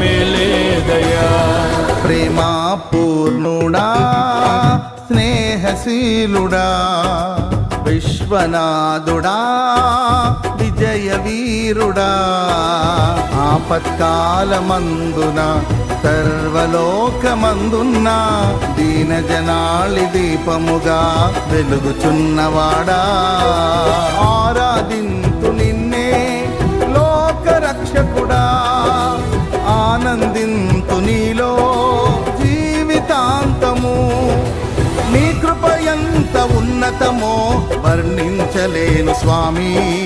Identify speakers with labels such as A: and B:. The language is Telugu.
A: వేలేదయా.
B: ప్రేమా పూర్ణుడా స్నేహశీలుడా విశ్వనాథుడా విజయ వీరుడా ఆపత్కాలమందున సర్వలోకమందున్న దీన జనాళి దీపముగా వెలుగుచున్నవాడా ఆరాధింతు నిన్నే లోకరక్షకుడా ఆనందింతు నీలో జీవితాంతము నీ కృప ఎంత ఉన్నతమో వర్ణించలేను స్వామి.